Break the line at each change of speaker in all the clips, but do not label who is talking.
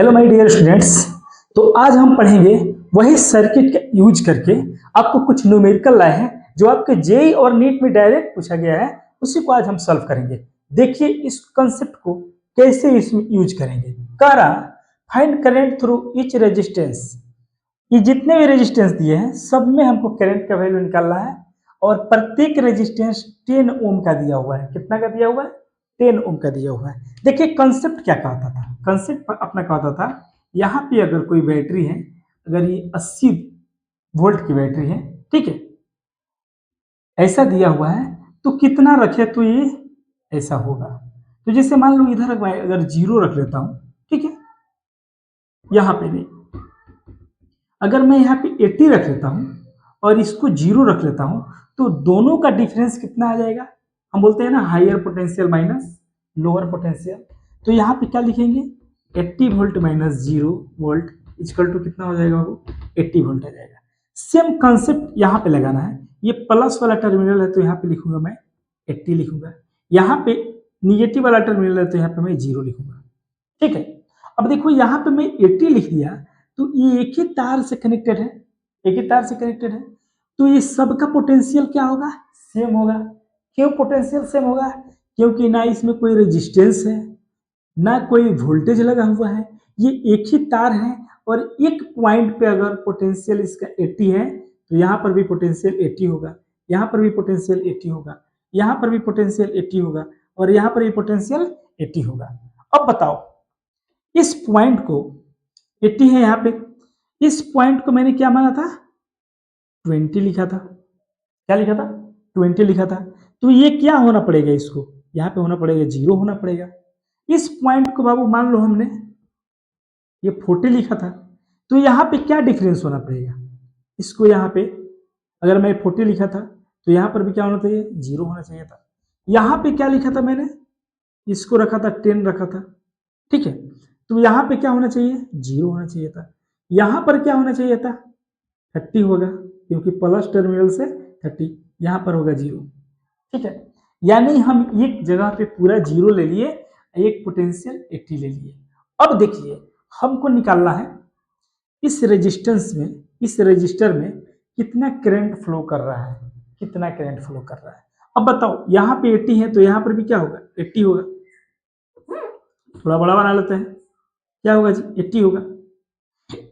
Hello my dear students. तो आज हम पढ़ेंगे वही सर्किट का यूज करके आपको कुछ न्यूमेरिकल लाए हैं जो आपके जेई और नीट में डायरेक्ट पूछा गया है, उसी को आज हम सॉल्व करेंगे। देखिए इस कंसेप्ट को कैसे इसमें यूज करेंगे। कह रहा find current through each resistance. ये जितने भी रेजिस्टेंस दिए हैं सब में हमको करंट का वैल्यू निकालना है और प्रत्येक रेजिस्टेंस 10 ओम का दिया हुआ है। कितना का दिया हुआ है? 10 ओम का दिया हुआ है। देखिए कंसेप्ट क्या कहता था, कंसेप्ट अपना कहता था यहाँ पे अगर कोई बैटरी है, अगर ये 80 वोल्ट की बैटरी है, ठीक है, ऐसा दिया हुआ है तो कितना रखे तो ये ऐसा होगा। तो जैसे मान लो इधर मैं अगर 0 रख लेता हूं, ठीक है, यहाँ पे नहीं, अगर मैं यहाँ पे 80 रख लेता हूँ और इसको 0 रख लेता हूँ तो दोनों का डिफरेंस कितना आ जाएगा? हम बोलते हैं ना higher potential minus lower potential. तो यहाँ पे क्या लिखेंगे? 80 volt minus 0 volt equal to कितना हो जाएगा? वो 80 वोल्ट आ जाएगा। सेम कंसेप्ट यहाँ पे लगाना है। ये प्लस वाला टर्मिनल है तो यहाँ पे लिखूंगा मैं 80 लिखूंगा, यहाँ पे निगेटिव वाला टर्मिनल है तो यहाँ पे मैं 0 लिखूंगा, ठीक है। अब देखो यहाँ पे मैं 80 लिख दिया तो ये एक ही तार से कनेक्टेड है, एक ही तार से कनेक्टेड है, तो ये सबका पोटेंशियल क्या होगा? सेम होगा। क्यों पोटेंशियल सेम होगा? क्योंकि ना इसमें कोई रेजिस्टेंस है ना कोई वोल्टेज लगा हुआ है, ये एक ही तार है और एक पॉइंट पे अगर पोटेंशियल इसका 80 है तो यहाँ पर भी पोटेंशियल 80 होगा, यहाँ पर भी पोटेंशियल 80 होगा, यहाँ पर भी पोटेंशियल 80 होगा और यहाँ पर भी पोटेंशियल 80 होगा। अब बताओ इस पॉइंट को 80 है यहाँ पे, इस पॉइंट को मैंने क्या माना था? 20 लिखा था। क्या लिखा था? 20 लिखा था। तो ये क्या होना पड़ेगा? इसको यहाँ पे होना पड़ेगा 0 होना पड़ेगा। इस पॉइंट को बाबू मान लो हमने ये 40 लिखा था तो यहाँ पे क्या डिफरेंस होना पड़ेगा? इसको यहाँ पे अगर मैं 40 लिखा था तो यहाँ पर भी क्या होना चाहिए? 0 होना चाहिए था। यहाँ पे क्या लिखा था मैंने? इसको रखा था 10 रखा था, ठीक है, तो यहाँ पे क्या होना चाहिए? 0 होना चाहिए था। यहाँ पर क्या होना चाहिए था? 30 होगा क्योंकि प्लस टर्मिनल से 30, यहाँ पर होगा 0, ठीक है। यानी हम एक जगह पे पूरा 0 ले लिए, एक पोटेंशियल 80 ले लिए। अब देखिए हमको निकालना है इस रेजिस्टेंस में, इस रेजिस्टर में कितना करंट फ्लो कर रहा है, कितना करंट फ्लो कर रहा है। अब बताओ यहाँ पे 80 है तो यहाँ पर भी क्या होगा? 80 होगा। थोड़ा बड़ा बना लेते हैं, क्या होगा जी? 80 होगा।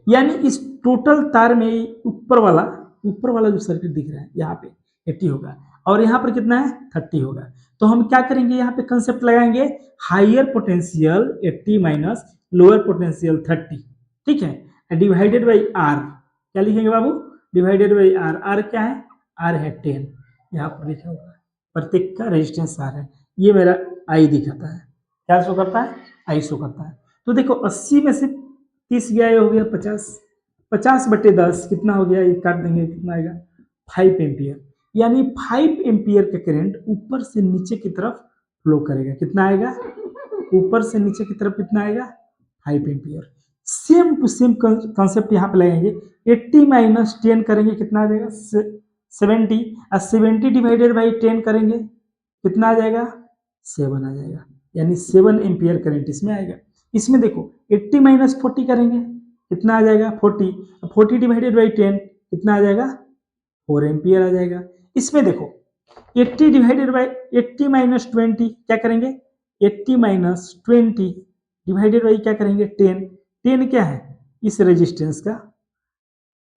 यानी इस टोटल तार में ऊपर वाला जो सर्किट दिख रहा है यहाँ पे 80 होगा और यहाँ पर कितना है? 30 होगा। तो हम क्या करेंगे? यहाँ पे कंसेप्ट लगाएंगे higher potential 80 minus lower potential 30, ठीक है, डिवाइडेड बाई आर। क्या लिखेंगे बाबू? Divided by R. आर क्या है? आर है 10, यहाँ पर लिखा हुआ है। प्रत्येक का रेजिस्टेंस आर है। ये मेरा आई दिखाता है। क्या शो करता है? आई शो करता है। तो देखो 80 में से 30 गया, ये हो गया 50, 50/10 कितना हो गया? ये काट देंगे, कितना आएगा? 5 एम्पियर। यानी 5 एम्पियर का करंट ऊपर से नीचे की तरफ फ्लो करेगा। कितना आएगा? ऊपर से नीचे की तरफ कितना आएगा? 5 ampere. Same to same concept यहाँ पे लगाएंगे। 80 माइनस 10 करेंगे, कितना आ जाएगा? 70। और 70 डिवाइडेड बाई 10 करेंगे, कितना आ जाएगा? 7 आ जाएगा। यानी 7 एम्पियर करंट इसमें आएगा। इसमें देखो 80 माइनस 40 करेंगे, कितना आ जाएगा? 40। 40 डिवाइडेड बाई 10 कितना आ जाएगा? 4 एम्पियर आ जाएगा। इसमें देखो 80 डिवाइडेड बाई 80 माइनस 20 क्या करेंगे? 80 माइनस 20 डिवाइडेड बाई क्या करेंगे? 10। 10 क्या है? इस रेजिस्टेंस का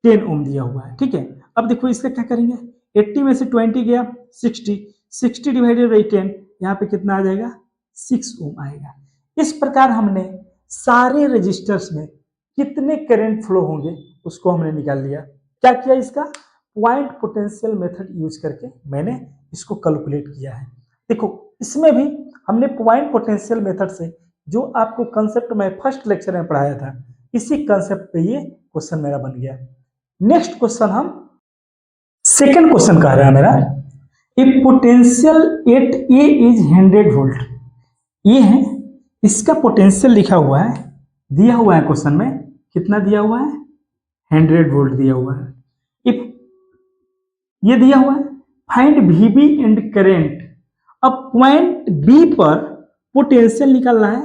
10 ओम दिया हुआ है, ठीक है। अब देखो इसका क्या करेंगे? 80 में से 20 गया 60, 60 डिवाइडेड बाई 10 यहाँ पे कितना आ जाएगा? 6 ओम आएगा। इस प्रकार हमने सारे रजिस्टर्स में कितने करंट फ्लो होंगे उसको हमने निकाल लिया। क्या किया? इसका पॉइंट पोटेंशियल मेथड यूज करके मैंने इसको कैलकुलेट किया है। देखो इसमें भी हमने पॉइंट पोटेंशियल मेथड से जो आपको कंसेप्ट मैं फर्स्ट लेक्चर में पढ़ाया था, इसी कंसेप्ट पे ये क्वेश्चन मेरा बन गया। नेक्स्ट क्वेश्चन हम सेकंड क्वेश्चन कह रहा है मेरा, if potential at A is 100 volt. ये है, इसका पोटेंशियल लिखा हुआ है, दिया हुआ है क्वेश्चन में, कितना दिया हुआ है? 100 वोल्ट दिया हुआ है। इफ ये दिया हुआ है फाइंड वीबी एंड करेंट। अब पॉइंट बी पर पोटेंशियल निकालना है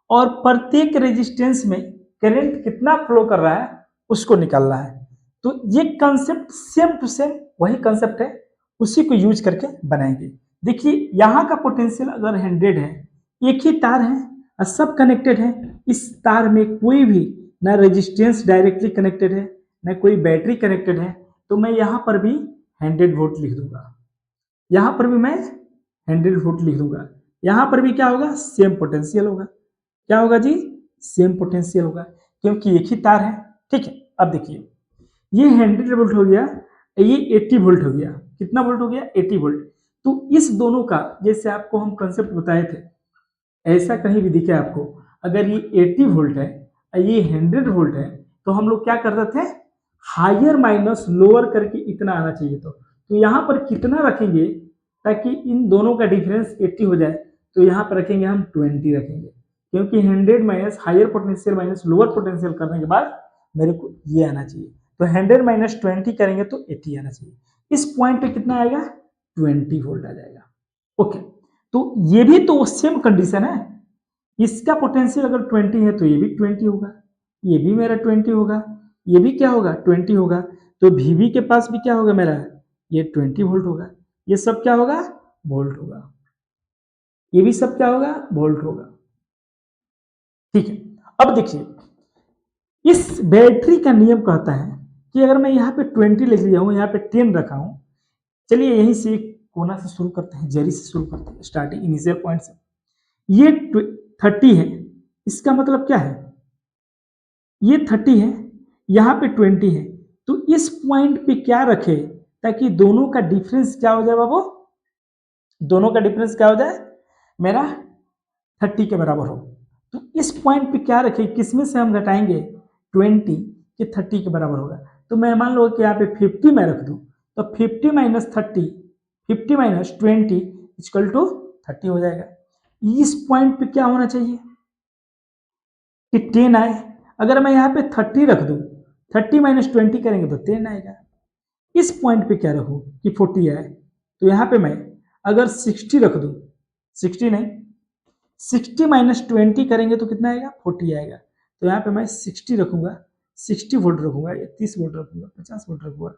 और प्रत्येक रेजिस्टेंस में करंट कितना फ्लो कर रहा है उसको निकालना है। तो ये कंसेप्ट सेम टू सेम वही कंसेप्ट है, उसी को यूज करके बनाएंगे। देखिए यहाँ का पोटेंशियल अगर 100 है, एक ही तार है और सब कनेक्टेड है, इस तार में कोई भी ना रेजिस्टेंस डायरेक्टली कनेक्टेड है ना कोई बैटरी कनेक्टेड है, तो मैं यहाँ पर भी 100 वोल्ट लिख दूंगा, यहाँ पर भी मैं 100 वोल्ट लिख दूंगा, यहाँ पर भी क्या होगा, सेम पोटेंशियल होगा। क्या होगा जी, सेम पोटेंशियल होगा, क्योंकि एक ही तार है। ठीक है, अब देखिए ये 100 वोल्ट हो गया, ये 80 वोल्ट हो गया। कितना वोल्ट हो गया, 80 वोल्ट। तो इस दोनों का जैसे आपको हम कंसेप्ट बताए थे, ऐसा कहीं भी दिखे आपको, अगर ये 80 वोल्ट है और ये 100 वोल्ट है, तो हम लोग क्या करते थे, हायर माइनस लोअर करके इतना आना चाहिए। तो यहाँ पर कितना रखेंगे ताकि इन दोनों का डिफरेंस 80 हो जाए, तो यहाँ पर रखेंगे हम 20 रखेंगे, क्योंकि 100 minus higher potential minus lower potential करने के बाद मेरे को ये आना चाहिए। तो 100 माइनस 20 करेंगे तो 80 आना चाहिए। इस पॉइंट पे कितना आएगा, 20 वोल्ट आ जाएगा। ओके, तो ये भी तो सेम कंडीशन है, इसका पोटेंशियल अगर 20 है तो ये भी 20 होगा, ये भी मेरा 20 होगा, ये भी क्या होगा, 20 होगा। तो VB के पास भी क्या होगा मेरा, ये 20 वोल्ट होगा, ये सब क्या होगा, वोल्ट होगा, ये भी सब क्या होगा, वोल्ट होगा। ठीक है, अब देखिए इस बैटरी का नियम कहता है कि अगर मैं यहाँ पे 20 लिख लिया हूँ, यहाँ पे 10 रखा हूँ, चलिए यहीं से एक कोना से शुरू करते हैं, जरी से शुरू करते हैं, स्टार्टिंग इनिशियल पॉइंट से। ये 30 है, इसका मतलब क्या है, ये 30 है, यहाँ पे 20 है, तो इस पॉइंट पे क्या रखे ताकि दोनों का डिफरेंस क्या हो जाए बाबू, दोनों का डिफरेंस क्या हो जाए, मेरा 30 के बराबर हो। तो इस पॉइंट पे क्या रखे, किसमें से हम घटाएंगे, 20 के 30 के बराबर होगा। तो मैं मान लो कि यहाँ पे 50 मैं रख दूं, तो 50 माइनस 30, 50 माइनस 20 इक्वल टू 30 हो जाएगा। इस पॉइंट पे क्या होना चाहिए कि 10 आए। अगर मैं यहाँ पे 30 रख दूं, 30 माइनस 20 करेंगे तो 10 आएगा। इस पॉइंट पे क्या रखूं कि 40 आए, तो यहाँ पे मैं अगर 60 रख दूं, 60 नहीं, 60 माइनस 20 करेंगे तो कितना आएगा, 40 आएगा। तो यहाँ पे मैं 60 रखूंगा, 60 वोल्ट रखूंगा या 30 वोल्ट रखूंगा, 50 वोल्ट रखूंगा,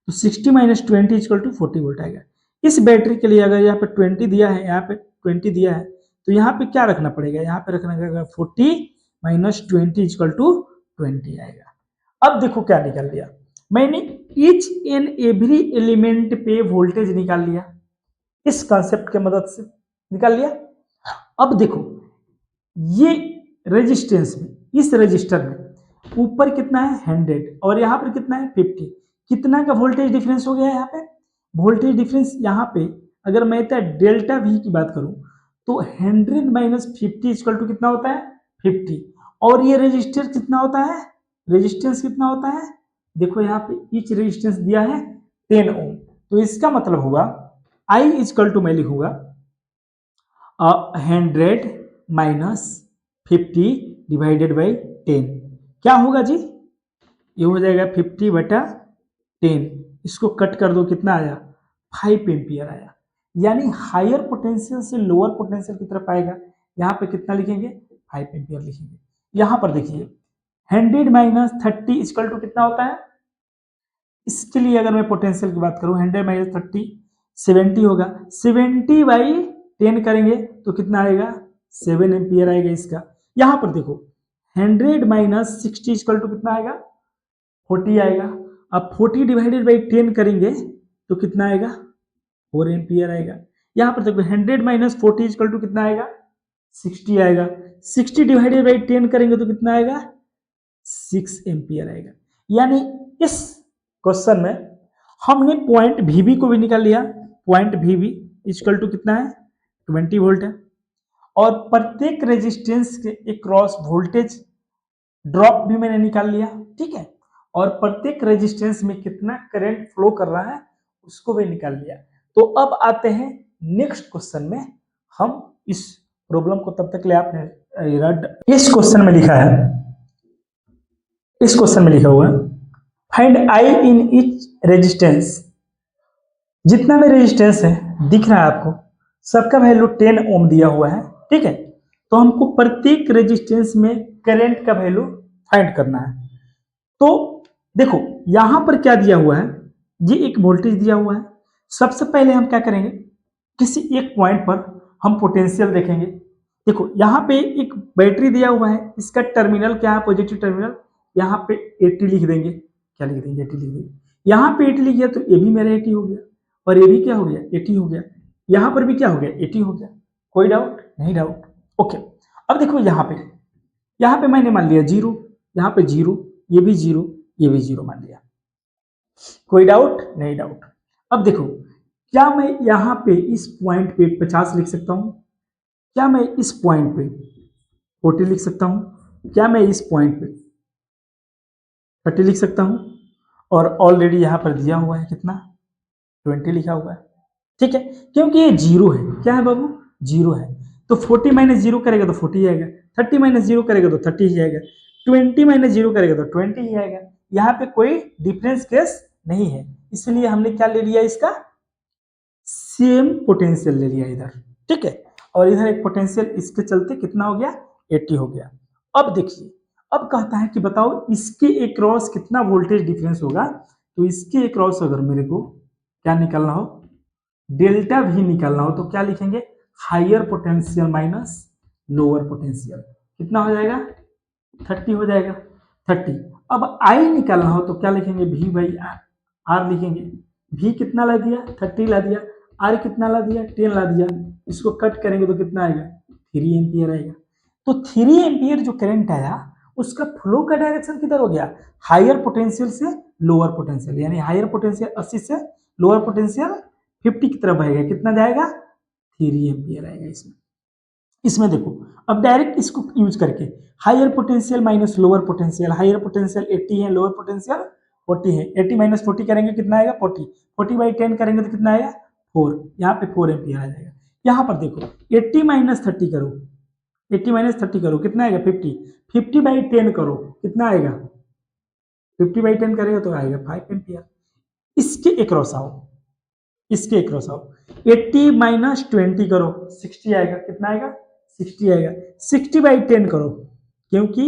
तो 60 माइनस 20 इक्वल टू 40 वोल्ट आएगा। इस बैटरी के लिए अगर यहाँ पे 20 दिया है, यहाँ पे 20 दिया है, तो यहाँ पे क्या रखना पड़ेगा, यहाँ पे रखना पड़ेगा 40 माइनस 20 इक्वल टू 20 आएगा। अब देखो क्या निकाल लिया मैंने, ईच एंड एवरी एलिमेंट पे वोल्टेज निकाल लिया, इस कंसेप्ट के मदद से निकाल लिया। अब देखो ये रेजिस्टेंस में, इस रेजिस्टर में ऊपर कितना है 100 और यहाँ पर कितना है 50, कितना का वोल्टेज डिफरेंस हो गया यहाँ पे, वोल्टेज डिफरेंस यहाँ पे अगर मैं डेल्टा वी की बात करूं तो 100 माइनस 50 इक्वल टू कितना होता है 50, और ये रेजिस्टर कितना होता है, रेजिस्टेंस कितना होता है, देखो यहाँ पे ईच रेजिस्टेंस दिया है 10 ओम, तो इसका मतलब होगा I इक्वल टू मैं लिखूंगा 100 माइनस 50 डिवाइडेड बाई 10, क्या होगा जी, ये हो जाएगा 50 बटा 10, इसको कट कर दो कितना आया 5 एम्पियर आया, यानी हायर पोटेंशियल से लोअर पोटेंशियल की तरफ आएगा। यहाँ पे कितना लिखेंगे 5 एम्पियर लिखेंगे। यहाँ पर देखिए 100 माइनस 30 इक्वल टू कितना होता है, इसके लिए अगर मैं पोटेंशियल की बात करूं 100 माइनस 30 70 होगा, 70 बाई 10 करेंगे तो कितना आएगा 7 एम्पियर आएगा इसका। यहाँ पर देखो 100 माइनस 60 इक्वल टू कितना आएगा 40 आएगा। अब 40 डिवाइडेड बाई 10 करेंगे तो कितना आएगा 4 एम्पियर आएगा। यहाँ पर देखो 100 माइनस 40 इक्वल टू कितना आएगा 60 आएगा, 60 डिवाइडेड बाई 10 करेंगे तो कितना आएगा 6 एम्पियर आएगा। यानी इस क्वेश्चन में हमने पॉइंट VB को भी निकाल लिया, पॉइंट VB इक्वल टू कितना है 20 वोल्ट है, और प्रत्येक रेजिस्टेंस के अक्रॉस वोल्टेज ड्रॉप भी मैंने निकाल लिया, ठीक है, और प्रत्येक रेजिस्टेंस में कितना करंट फ्लो कर रहा है उसको भी निकाल लिया। तो अब आते हैं नेक्स्ट क्वेश्चन में, हम इस प्रॉब्लम को तब तक ले आपने इस क्वेश्चन में लिखा है, इस क्वेश्चन में लिखा हुआ है find I in each resistance, जितना भी रेजिस्टेंस है दिख रहा है आपको, सबका वैल्यू 10 ओम दिया हुआ है, ठीक है, तो हमको प्रत्येक रेजिस्टेंस में करंट का वैल्यू फाइंड करना है। तो देखो यहां पर क्या दिया हुआ है, ये एक वोल्टेज दिया हुआ है। सबसे पहले हम क्या करेंगे, किसी एक पॉइंट पर हम पोटेंशियल देखेंगे। देखो यहाँ पे एक बैटरी दिया हुआ है, इसका टर्मिनल क्या है, पॉजिटिव टर्मिनल, यहाँ पे 80 लिख देंगे। क्या लिख देंगे, 80 लिख देंगे। यहाँ पे 80 लिख गया तो ये भी मेरा 80 हो गया, और ये भी क्या हो गया, 80 हो गया। यहाँ पर भी क्या हो गया, 80 हो गया। कोई डाउट नहीं, डाउट। ओके, अब देखो यहाँ पे मैंने मान लिया 0, यहाँ पे 0, ये भी 0, ये भी 0 मान लिया। कोई डाउट नहीं, डाउट। अब देखो, क्या मैं यहाँ पे इस पॉइंट पे 50 लिख सकता हूँ, क्या मैं इस पॉइंट पे 40 लिख सकता हूँ, क्या मैं इस पॉइंट पे 30 लिख सकता हूँ, और ऑलरेडी यहाँ पर दिया हुआ है कितना, 20 लिखा हुआ है। ठीक है, क्योंकि ये 0 है। क्या है बाबू, 0 है। तो 40 माइनस 0 करेगा तो 40 आएगा, 30 माइनस 0 करेगा तो 30 ही आएगा, 20 माइनस 0 करेगा तो 20 ही आएगा। यहाँ पे कोई डिफरेंस केस नहीं है, इसलिए हमने क्या ले लिया, इसका सेम पोटेंशियल ले लिया इधर। ठीक है, और इधर एक पोटेंशियल, इसके चलते कितना हो गया, 80 हो गया। अब देखिए, अब कहता है कि बताओ इसके अक्रॉस कितना वोल्टेज डिफरेंस होगा। तो इसके अक्रॉस अगर मेरे को क्या निकालना हो, डेल्टा भी निकालना हो, तो क्या लिखेंगे, higher potential minus lower potential. कितना हो जाएगा, 30 हो जाएगा, 30। अब आई निकालना हो तो क्या लिखेंगे, भी बाई आर लिखेंगे। भी कितना ला दिया, 30 ला दिया, आर कितना ला दिया, 10 ला दिया। इसको कट करेंगे तो कितना आएगा, 3 एम्पियर आएगा। तो 3 एम्पियर जो करंट आया, उसका फ्लो का डायरेक्शन किधर हो गया, हायर पोटेंशियल से लोअर पोटेंशियल, यानी हायर पोटेंशियल 80 से लोअर पोटेंशियल 50 की तरफ आएगा। कितना जाएगा, 3 एम्पियर आएगा इसमें। इसमें देखो, अब डायरेक्ट इसको यूज करके higher potential minus lower potential, higher potential 80 है, लोअर पोटेंशियल 40 है। 80 माइनस 40 करेंगे कितना आएगा, 40। 40 बाई 10 करेंगे तो कितना आएगा, 4। यहाँ पे 4 एम्पियर आ जाएगा। यहाँ पर देखो 80 माइनस 30 करो, 80 माइनस 30 करो कितना आएगा, 50। 50 बाई 10 करो कितना आएगा, 50 बाई 10 करेगा तो आएगा 5 एम्पियर। इसके अक्रॉस आओ, इसके अक्रॉस आओ, 80 माइनस 20 करो, 60 आएगा। कितना आएगा, 60 आएगा। 60 बाई 10 करो, क्योंकि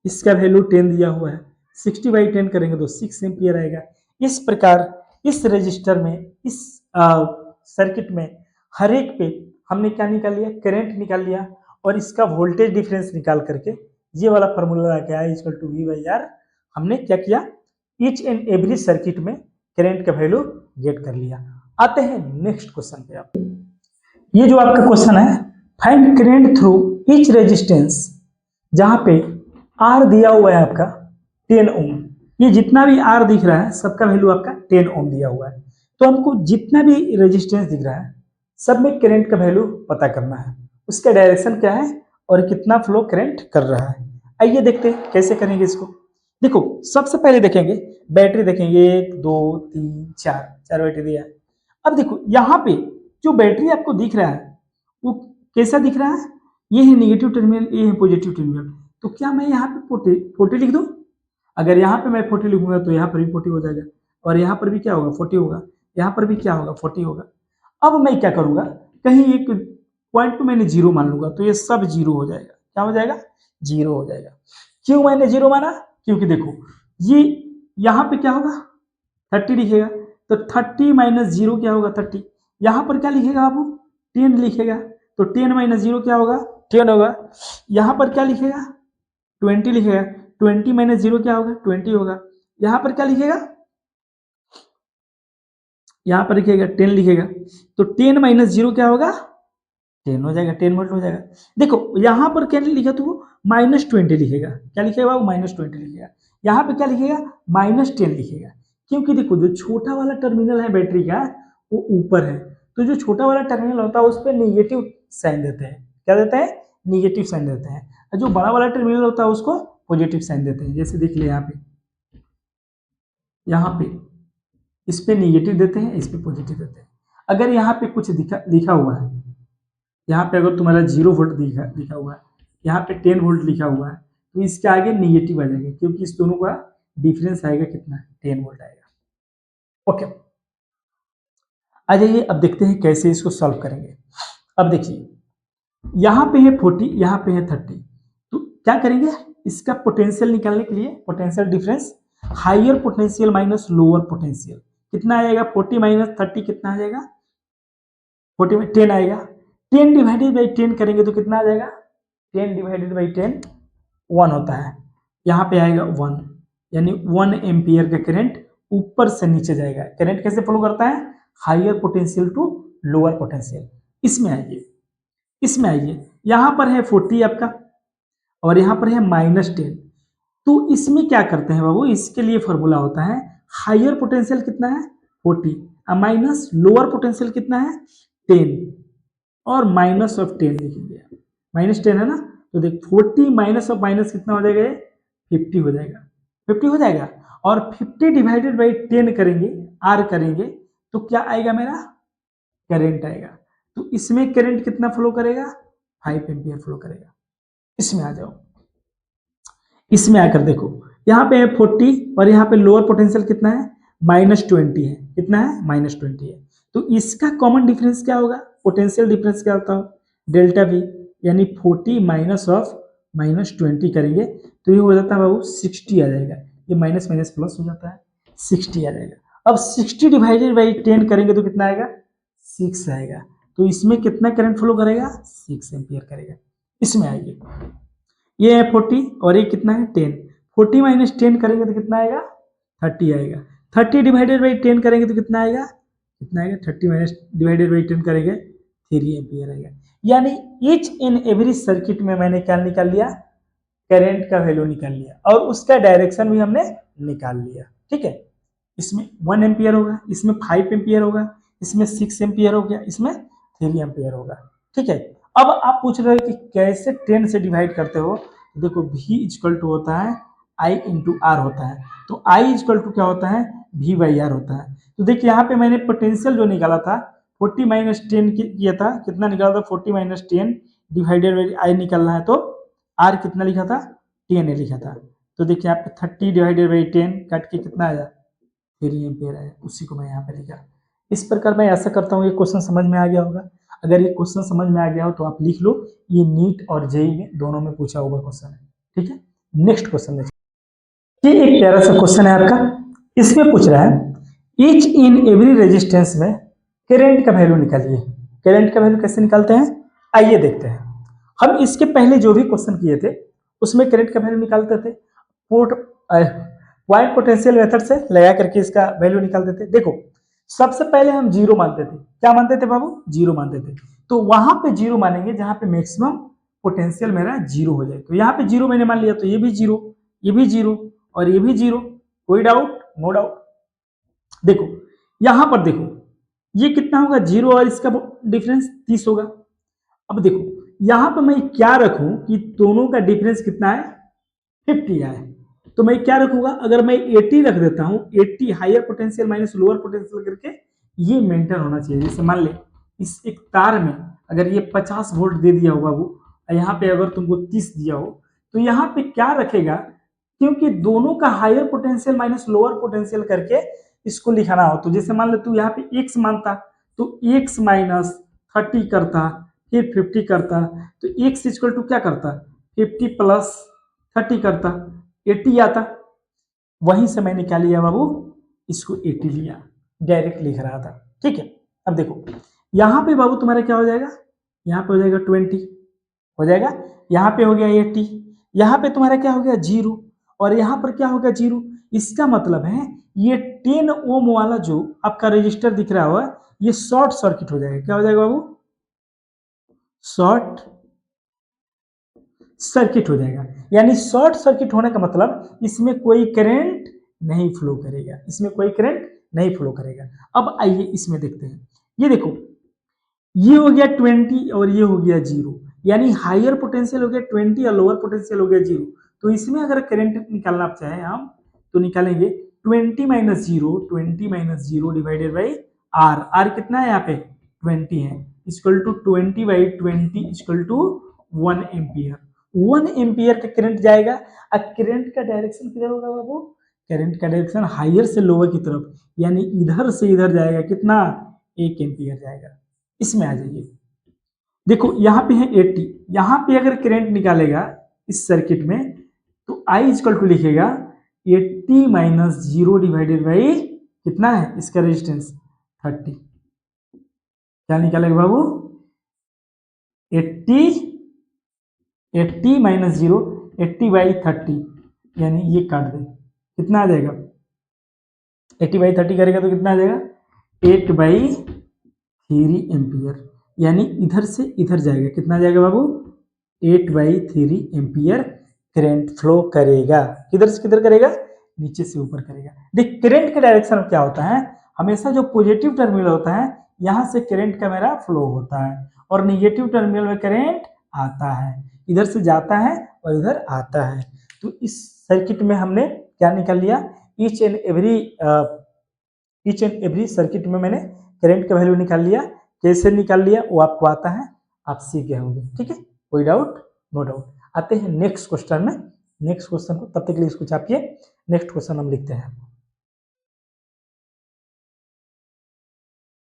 इसका वैल्यू 10 दिया हुआ है, 60 बाई 10 करेंगे तो 6 एम्पियर आएगा। इस प्रकार इस रजिस्टर में, इस सर्किट में हर एक पे हमने क्या निकाल लिया, करंट निकाल लिया, और इसका वोल्टेज डिफरेंस निकाल करके ये वाला फॉर्मूला क्या है, equal to V by R, हमने क्या किया, ईच एंड एवरी सर्किट में करंट का वैल्यू गेट कर लिया। आते हैं नेक्स्ट क्वेश्चन पे। आप ये जो आपका क्वेश्चन है, find current through each resistance, जहां पे आर दिया हुआ है आपका 10 ओम। ये जितना भी आर दिख रहा है सबका वैल्यू आपका 10 ओम दिया हुआ है। तो हमको जितना भी रेजिस्टेंस दिख रहा है सब में करंट का वैल्यू पता करना है, उसका डायरेक्शन क्या है और कितना फ्लो करंट कर रहा है। आइए देखते हैं कैसे करेंगे इसको। देखो सबसे पहले देखेंगे, बैटरी देखेंगे, 1 2 3 4, 4 बैटरी दिया है। अब देखो यहाँ पे जो बैटरी आपको दिख रहा है वो कैसा दिख रहा है, ये है नेगेटिव टर्मिनल, ये है पॉजिटिव टर्मिनल। तो क्या मैं यहाँ पे 40 लिख दूं, अगर यहाँ पे मैं 40 लिखूंगा तो यहाँ पर भी 40 हो जाएगा, और यहाँ पर भी क्या होगा, 40 होगा, यहाँ पर भी क्या होगा, 40 होगा। अब मैं क्या करूंगा, कहीं एक पॉइंट को मैंने 0 मान लूंगा तो ये सब 0 हो जाएगा। क्या हो जाएगा, 0 हो जाएगा। क्यों मैंने 0 माना, क्योंकि देखो ये यहाँ पे क्या होगा, 30 लिखेगा, तो 30 माइनस 0 क्या होगा, 30। यहाँ पर क्या लिखेगा आपको, 10 लिखेगा, तो 10 माइनस 0 क्या होगा, 10 होगा। यहाँ पर क्या लिखेगा, 20 लिखेगा, 20 माइनस 0 क्या होगा, 20 होगा। यहाँ पर क्या लिखेगा, यहाँ पर लिखेगा 10 लिखेगा, तो 10 माइनस 0 क्या होगा, 10 हो जाएगा, 10 वोल्ट हो जाएगा। देखो यहाँ पर क्या लिखा, तो वो -20 लिखेगा। क्या लिखेगा, वो -20 लिखेगा। यहाँ पे क्या लिखेगा, -10 लिखेगा, क्योंकि देखो जो छोटा वाला टर्मिनल है बैटरी का वो ऊपर है, तो जो छोटा वाला टर्मिनल होता है उस पर निगेटिव साइन देते हैं। क्या देते हैं, निगेटिव साइन देते हैं, और जो बड़ा वाला टर्मिनल होता है उसको पॉजिटिव साइन देते हैं। जैसे देख ले यहाँ पे इस पे निगेटिव देते हैं, इस पे पॉजिटिव देते हैं। अगर यहाँ पे कुछ लिखा हुआ है, यहाँ पे अगर तुम्हारा 0 वोल्ट लिखा हुआ है, यहाँ पे 10 वोल्ट लिखा हुआ है, तो इसके आगे निगेटिव आ जाएगा, क्योंकि इस दोनों का डिफरेंस आएगा कितना, 10 वोल्ट आएगा। ओके, आ जाइए अब देखते हैं कैसे इसको सॉल्व करेंगे। अब देखिए यहाँ पे है 40, यहाँ पे है 30, तो क्या करेंगे, इसका पोटेंशियल निकालने के लिए potential difference, higher potential minus lower potential कितना आएगा, 40 माइनस 30 कितना आ जाएगा, 40 में 10 आएगा। 10 डिवाइडेड बाई 10 करेंगे तो कितना आ जाएगा, 10 डिवाइडेड बाई 10 1 होता है, यहाँ पे आएगा 1, यानी 1 एम्पियर का करंट ऊपर से नीचे जाएगा। करंट कैसे फ्लो करता है, higher potential to lower potential. इसमें आइए, इसमें आइए, यहाँ पर है 40 आपका और यहाँ पर है -10। तो इसमें क्या करते हैं बाबू, इसके लिए फॉर्मूला होता है हाइयर पोटेंशियल कितना है 40 माइनस लोअर पोटेंशियल कितना है 10 और माइनस ऑफ 10 लिखेंगे, -10 है ना, तो देख 40 माइनस ऑफ माइनस कितना हो जाएगा, 50 हो जाएगा, 50 हो जाएगा। और 50 डिवाइडेड बाई 10 करेंगे, आर करेंगे तो क्या आएगा, मेरा करंट आएगा। तो इसमें करंट कितना फ्लो करेगा, 5 एम्पियर फ्लो करेगा। इसमें आ जाओ, इसमें आकर देखो, यहाँ पे है 40 और यहाँ पे लोअर पोटेंशियल कितना है, -20 है, कितना है, -20 है। तो इसका कॉमन डिफरेंस क्या होगा, पोटेंशियल डिफरेंस क्या होता है, डेल्टा वी, यानी 40 माइनस ऑफ -20 करेंगे तो ये हो जाता है बाबू 60 आ जाएगा, ये माइनस माइनस प्लस हो जाता है, 60 आ जाएगा। अब 60 डिवाइडेड बाई 10 करेंगे तो कितना आएगा, 6 आएगा। तो इसमें कितना करंट फ्लो करेगा, 6 एम्पियर करेगा। इसमें आएगी, ये है 40 और ये कितना है 10, 40 माइनस 10 करेंगे तो कितना आएगा, 30 आएगा। 30 डिवाइडेड बाई 10 करेंगे तो कितना आएगा, कितना आएगा, 30 माइनस डिवाइडेड बाई 10 करेंगे 3 एम्पियर आएगा। यानी ईच इन एवरी सर्किट में मैंने क्या निकाल लिया, करंट का वैल्यू निकाल लिया और उसका डायरेक्शन भी हमने निकाल लिया, ठीक है। इसमें 1 एम्पियर होगा, इसमें 5 एम्पियर होगा, इसमें 6 एम्पियर हो गया, इसमें 3 एम्पियर होगा, ठीक है। अब आप पूछ रहे हो कि कैसे 10 से डिवाइड करते हो, तो देखो V इक्वल टू होता है I इंटू आर होता है, तो I इक्वल टू क्या होता है, V बाई आर होता है। तो देखिए यहाँ पे मैंने पोटेंशियल जो निकाला था 40 माइनस 10 किया था, कितना निकाला था 40 माइनस 10 डिवाइडेड बाई I निकालना है, तो R कितना लिखा था, 10 लिखा था। तो देखिए यहाँ पे 30 डिवाइडेड बाई 10 काट के कितना आया, 3 एम्पियर आया, उसी को मैं यहाँ पे लिखा। इस प्रकार मैं ऐसा करता हूँ, ये क्वेश्चन समझ में आ गया होगा। अगर ये क्वेश्चन समझ में आ गया हो तो आप लिख लो, ये नीट और जेई में दोनों में पूछा हुआ क्वेश्चन है, ठीक है। नेक्स्ट क्वेश्चन में, ये एक प्यारा सा क्वेश्चन है आपका, इसमें पूछ रहा है ईच इन एवरी रेजिस्टेंस में करंट का वैल्यू निकालिए। करंट का वैल्यू कैसे निकालते हैं, आइए देखते हैं। हम इसके पहले जो भी क्वेश्चन किए थे उसमें करंट का वैल्यू निकालते थे पॉइंट पोटेंशियल मेथड से लगा करके इसका वैल्यू निकालते थे। देखो सबसे पहले हम जीरो मानते थे, क्या मानते थे बाबू, जीरो मानते थे। तो वहां पे जीरो मानेंगे जहां पे मैक्सिमम पोटेंशियल मेरा जीरो हो जाए। तो यहाँ पे जीरो मैंने मान लिया, तो ये भी जीरो, ये भी जीरो और ये भी जीरो, कोई डाउट, नो डाउट। देखो यहां पर देखो ये कितना होगा, जीरो और इसका डिफरेंस 30 होगा। अब देखो यहां पर मैं क्या रखूं कि दोनों का डिफरेंस कितना है, 50 आए, तो मैं क्या रखूंगा, अगर मैं 80 रख देता हूं, 80 higher potential minus lower potential करके ये मेंटेन होना चाहिए। जैसे मान ले इस एक तार में अगर ये 50 वोल्ट दे दिया हो बाबू, यहाँ पे अगर तुमको 30 दिया हो, तो यहाँ पे क्या रखेगा, क्योंकि दोनों का higher potential minus lower potential करके इसको लिखाना हो। तो जैसे मान ले तू यहाँ पे x मानता तो x माइनस 30 करता, फिर 50 करता, तो x इक्वल टू क्या करता, 50 प्लस 30 करता, 80 आता। वहीं से मैंने क्या लिया बाबू, इसको 80 लिया, डायरेक्ट लिख रहा था, ठीक है। अब देखो यहाँ पे बाबू तुम्हारा क्या हो जाएगा, यहाँ पे हो जाएगा 20 हो जाएगा, यहाँ पे हो गया 80, यहाँ पे तुम्हारा क्या हो गया जीरो और यहाँ पर क्या होगा जीरो। इसका मतलब है ये 10 ओम वाला जो आपका रजिस्टर दिख रहा हुआ ये शॉर्ट सर्किट हो जाएगा। क्या हो जाएगा बाबू, शॉर्ट सर्किट हो जाएगा। यानी शॉर्ट सर्किट होने का मतलब इसमें कोई करंट नहीं फ्लो करेगा, इसमें कोई करंट नहीं फ्लो करेगा। अब आइए इसमें देखते हैं, ये देखो ये हो गया 20 और ये हो गया जीरो, यानी हायर पोटेंशियल हो गया 20 और लोअर पोटेंशियल हो गया जीरो। तो इसमें अगर करंट निकालना चाहें हम तो निकालेंगे 20 minus zero, 20 minus zero divided by R. R कितना है यहाँ पे 20 है, equal to 20 by 20 equal to 1 ampere. 1 ampere का करंट जाएगा। अब करंट का डायरेक्शन किधर होगा बाबू, करंट का डायरेक्शन हायर से लोअर की तरफ, यानी इधर से इधर जाएगा, कितना 1 एम्पियर जाएगा। इसमें आ जाइए, देखो यहाँ पे है 80, यहाँ पे अगर करंट निकालेगा इस सर्किट में आई इजकल टू लिखेगा 80 माइनस 0 डिवाइडेड बाई कितना है इसका रेजिस्टेंस 30। क्या निकालेगा बाबू 80 माइनस 0 80 बाई 30 यानी ये काट दे कितना आ जाएगा 80 बाई 30 करेगा तो कितना आ जाएगा 8 बाई 3 एम्पियर यानी इधर से इधर जाएगा कितना आ जाएगा बाबू 8 बाई 3 एम्पियर करंट फ्लो करेगा। किधर से किधर करेगा नीचे से ऊपर करेगा। देख करंट के डायरेक्शन में क्या होता है हमेशा जो पॉजिटिव टर्मिनल होता है यहां से करंट का मेरा फ्लो होता है और नेगेटिव टर्मिनल में करंट आता है इधर से जाता है और इधर आता है। तो इस सर्किट में हमने क्या निकाल लिया ईच एंड एवरी सर्किट में मैंने करंट का वैल्यू निकाल लिया। कैसे निकाल लिया वो आपको आता है आप सीख गए होंगे। ठीक है कोई डाउट नो डाउट। आते हैं नेक्स्ट क्वेश्चन में। नेक्स्ट क्वेश्चन को तब तक के लिए इसको छापिए। नेक्स्ट क्वेश्चन हम लिखते हैं।